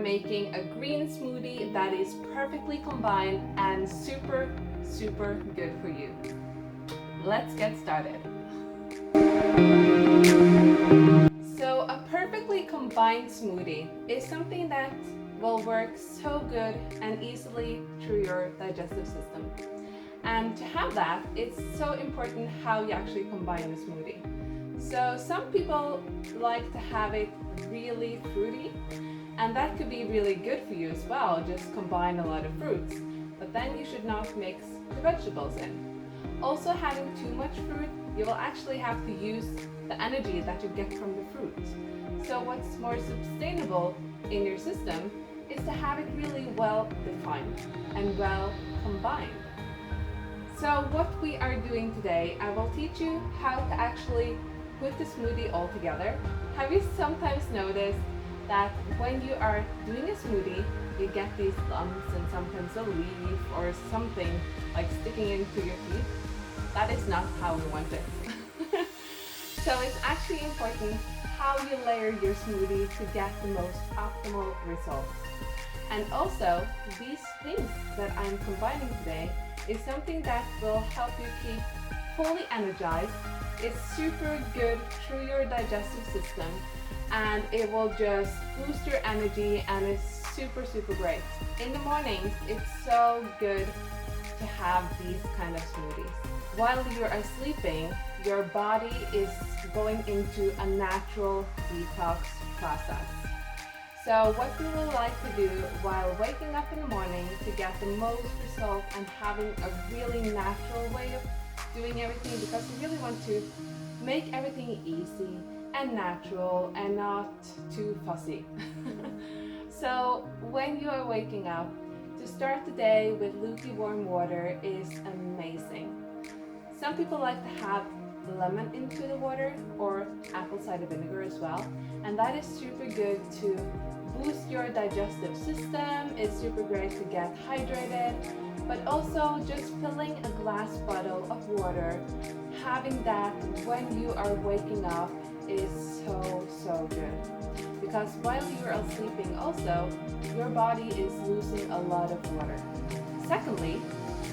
making a green smoothie that is perfectly combined and super good for you. Let's get started. So a perfectly combined smoothie is something that will work so good and easily through your digestive system. And to have that, it's so important how you actually combine the smoothie. So some people like to have it really fruity, and that could be really good for you as well, just combine a lot of fruits. But then you should not mix the vegetables in. Also, having too much fruit, you will actually have to use the energy that you get from the fruit. So what's more sustainable in your system is to have it really well defined and well combined. So what we are doing today, I will teach you how to actually put the smoothie all together. Have you sometimes noticed that when you are doing a smoothie, you get these lumps and sometimes a leaf or something like sticking into your teeth? That is not how we want it. So it's actually important how you layer your smoothie to get the most optimal results. And also, these things that I'm combining today is something that will help you keep fully energized. It's super good through your digestive system, and it will just boost your energy, and it's super great. In the mornings, it's so good to have these kind of smoothies. While you are sleeping, your body is going into a natural detox process. So what we would like to do while waking up in the morning to get the most result and having a really natural way of doing everything, because we really want to make everything easy and natural and not too fussy. So when you are waking up, to start the day with lukewarm water is amazing. Some people like to have lemon into the water or apple cider vinegar as well, and that is super good to boost your digestive system. It's super great to get hydrated, but also just filling a glass bottle of water, having that when you are waking up is so good. Because while you are sleeping also, your body is losing a lot of water. Secondly,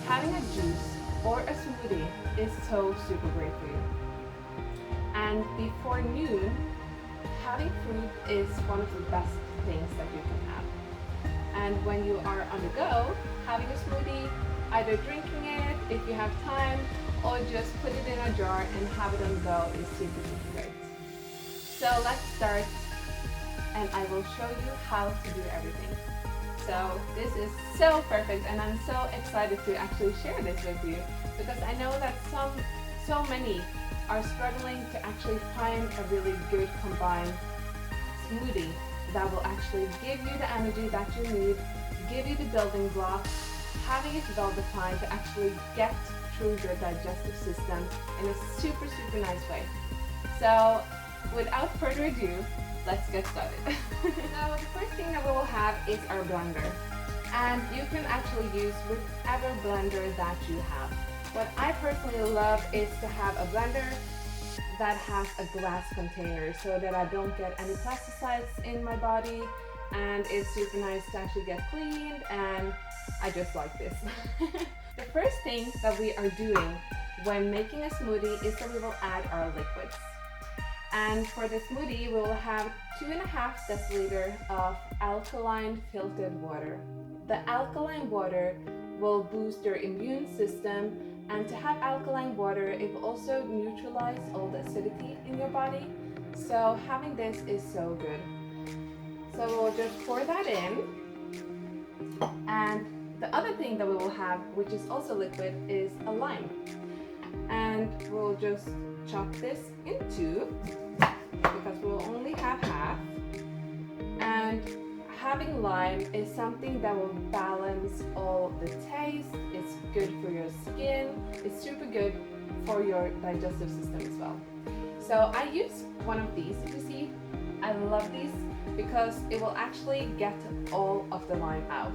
having a juice or a smoothie is so super great for you. And before noon, having fruit is one of the best things that you can have. And when you are on the go, having a smoothie, either drinking it if you have time, or just put it in a jar and have it on the go is super great. So let's start, and I will show you how to do everything. So this is so perfect, and I'm so excited to actually share this with you, because I know that so many are struggling to actually find a really good combined smoothie that will actually give you the energy that you need, give you the building blocks, having it well defined to actually get through your digestive system in a super nice way. So without further ado, let's get started. So the first thing that we will have is our blender. And you can actually use whichever blender that you have. What I personally love is to have a blender that has a glass container so that I don't get any pesticides in my body, and it's super nice to actually get cleaned, and I just like this. The first thing that we are doing when making a smoothie is that we will add our liquids. And for the smoothie, we will have 2.5 deciliter of alkaline filtered water. The alkaline water will boost your immune system, and to have alkaline water, it will also neutralize all the acidity in your body. So having this is so good. So we'll just pour that in. And the other thing that we will have, which is also liquid, is a lime. And we'll just chop this in two, because we'll only have half. And having lime is something that will balance all the taste. It's good for your skin. It's super good for your digestive system as well. So I use one of these. If you see, I love these because it will actually get all of the lime out.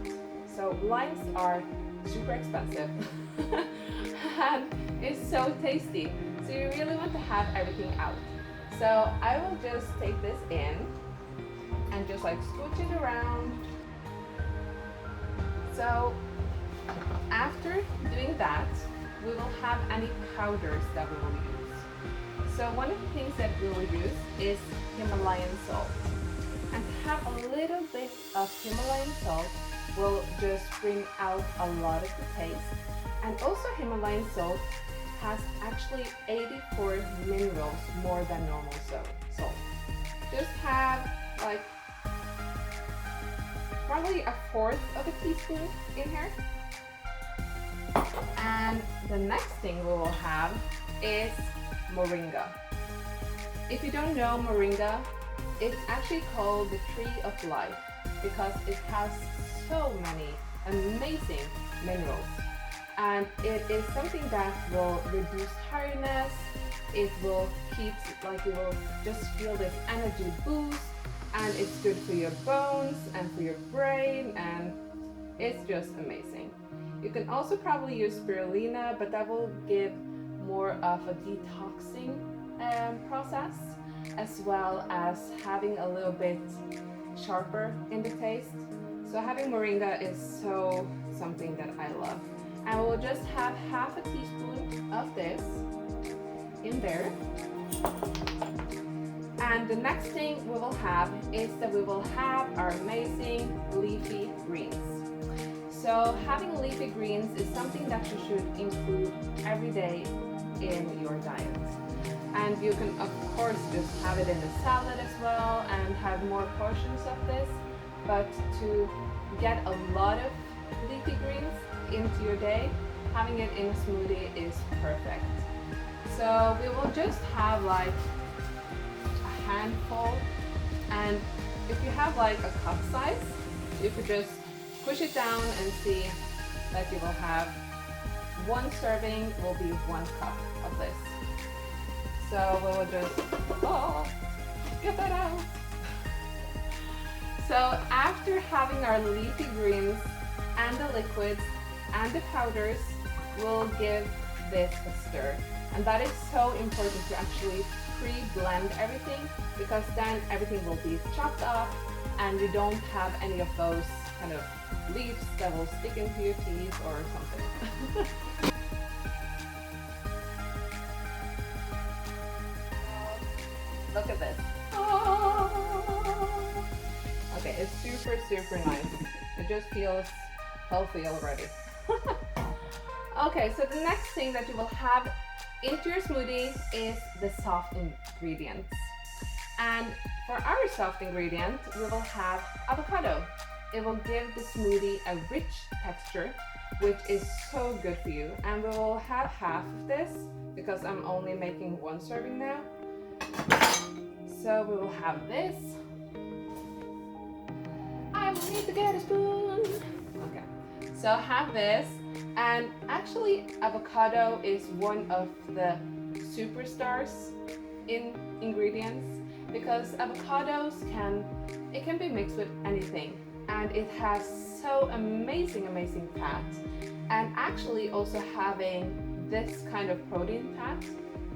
So limes are super expensive and it's so tasty. So you really want to have everything out. So I will just take this in and just like switch it around So after doing that, we will have any powders that we will use. So one of the things that we will use is Himalayan salt. And to have a little bit of Himalayan salt will just bring out a lot of the taste. And also Himalayan salt has actually 84 minerals more than normal salt. Just have like probably a fourth of a teaspoon in here. And the next thing we will have is moringa. If you don't know moringa, it's actually called the tree of life because it has so many amazing minerals. And it is something that will reduce tiredness. It will keep, like, you will just feel this energy boost, and it's good for your bones and for your brain, and it's just amazing. You can also probably use spirulina, but that will give more of a detoxing process, as well as having a little bit sharper in the taste. So having moringa is so something that I love. And we'll just have half a teaspoon of this in there. And the next thing we will have is that we will have our amazing leafy greens. So having leafy greens is something that you should include every day in your diet. And you can of course just have it in a salad as well and have more portions of this. But to get a lot of leafy greens into your day, having it in a smoothie is perfect. So we will just have like a handful, and if you have like a cup size, you could just push it down and see that you will have one serving will be 1 cup of this. So we will just, get that out. So after having our leafy greens and the liquids and the powders, we'll give this a stir. And that is so important to actually pre-blend everything, because then everything will be chopped up and you don't have any of those kind of leaves that will stick into your teeth or something. Look at this. Okay, it's super nice. It just feels healthy already. Okay, so the next thing that you will have into your smoothie is the soft ingredients. And for our soft ingredient, we will have avocado. It will give the smoothie a rich texture, which is so good for you. And we will have half of this because I'm only making 1 serving now. So we will have this. I will need to get a spoon. Okay, so have this. And actually avocado is one of the superstars in ingredients, because avocados can be mixed with anything, and it has so amazing fat. And actually also having this kind of protein fat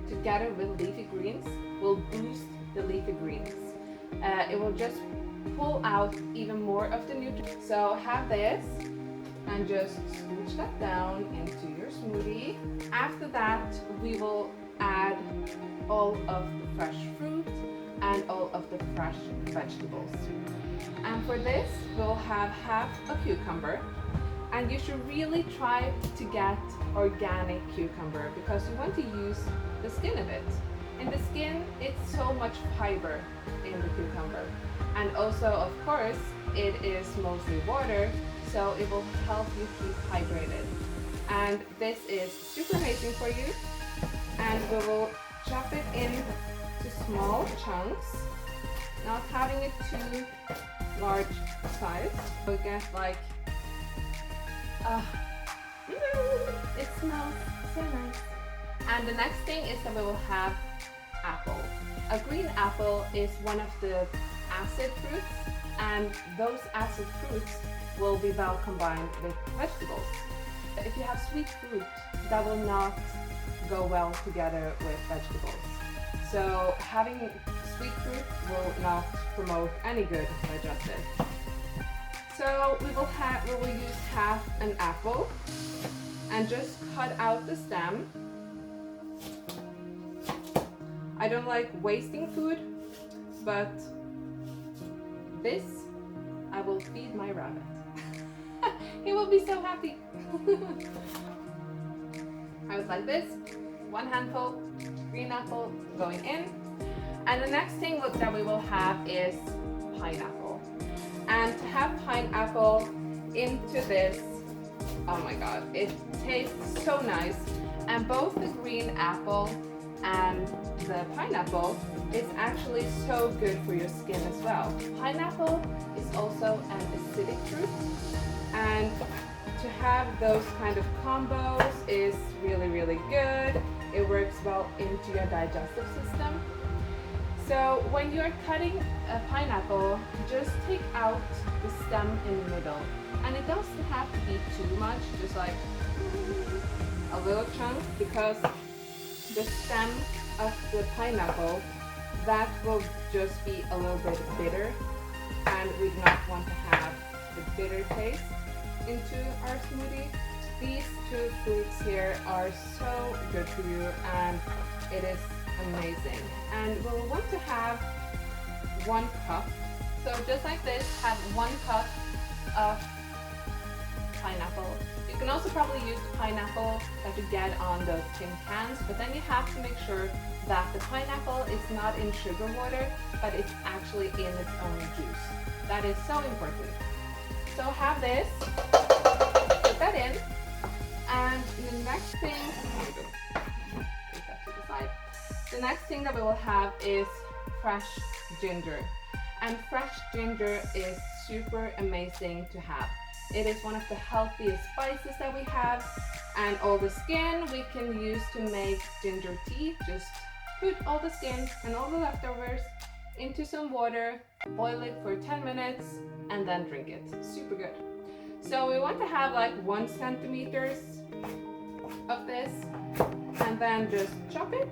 together with leafy greens will boost the leafy greens. It will just pull out even more of the nutrients. So have this and just scooch that down into your smoothie. After that, we will add all of the fresh fruit and all of the fresh vegetables. And for this, we'll have half a cucumber. And you should really try to get organic cucumber, because you want to use the skin of it. In the skin, it's so much fiber in the cucumber. And also, of course, it is mostly water, so it will help you keep hydrated. And this is super amazing for you. And we will chop it into small chunks, not having it too large size. We'll get like, it smells so nice. And the next thing is that we will have apple. A green apple is one of the acid fruits, and those acid fruits will be well combined with vegetables. If you have sweet fruit, that will not go well together with vegetables. So having sweet fruit will not promote any good digestive. So we will use half an apple and just cut out the stem. I don't like wasting food, but this I will feed my rabbit. He will be so happy. I was like this, one handful, green apple going in. And the next thing that we will have is pineapple. And to have pineapple into this, oh my god, it tastes so nice. And both the green apple and the pineapple is actually so good for your skin as well. Pineapple is also an acidic fruit, and to have those kind of combos is really, really good. It works well into your digestive system. So when you're cutting a pineapple, just take out the stem in the middle. And it doesn't have to be too much, just like a little chunk, because the stem of the pineapple, that will just be a little bit bitter, and we do not want to have the bitter taste into our smoothie. These two fruits here are so good for you, and it is amazing. And we'll want to have 1 cup. So just like this, have 1 cup of pineapple. You can also probably use the pineapple that you get on those tin cans, but then you have to make sure that the pineapple is not in sugar water, but it's actually in its own juice. That is so important. So have this, put that in, and the next thing, put that to the side. The next thing that we will have is fresh ginger. And fresh ginger is super amazing to have. It is one of the healthiest spices that we have, and all the skin we can use to make ginger tea. Just put all the skin and all the leftovers into some water, boil it for 10 minutes, and then drink it. Super good. So we want to have like 1 centimeter of this, and then just chop it,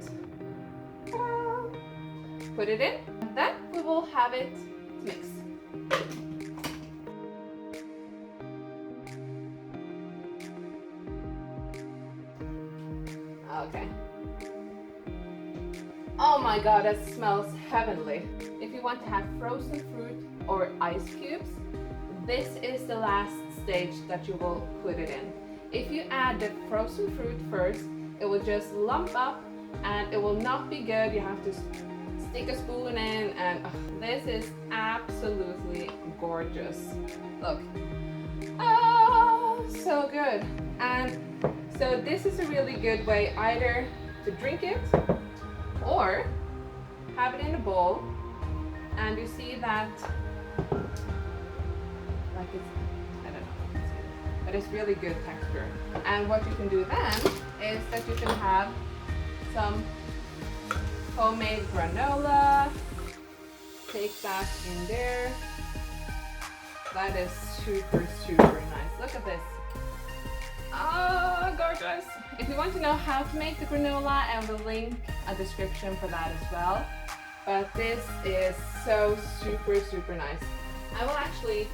put it in, and then we will have it mix. Okay. Oh my god, that smells heavenly. If you want to have frozen fruit or ice cubes, this is the last stage that you will put it in. If you add the frozen fruit first, it will just lump up and it will not be good. You have to stick a spoon in, and this is absolutely gorgeous. Look. Oh, so good. And so this is a really good way either to drink it or have it in a bowl, and you see that, like it's, I don't know, but it's really good texture. And what you can do then is that you can have some homemade granola, take that in there. That is super, super nice. Look at this. Oh, gorgeous. If you want to know how to make the granola, I will link a description for that as well. But this is so super, super nice. I will actually,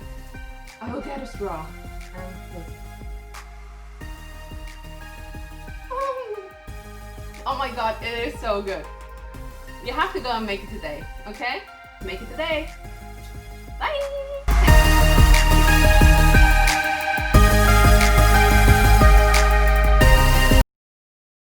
I will get a straw. Oh my god, it is so good. You have to go and make it today, okay? Make it today.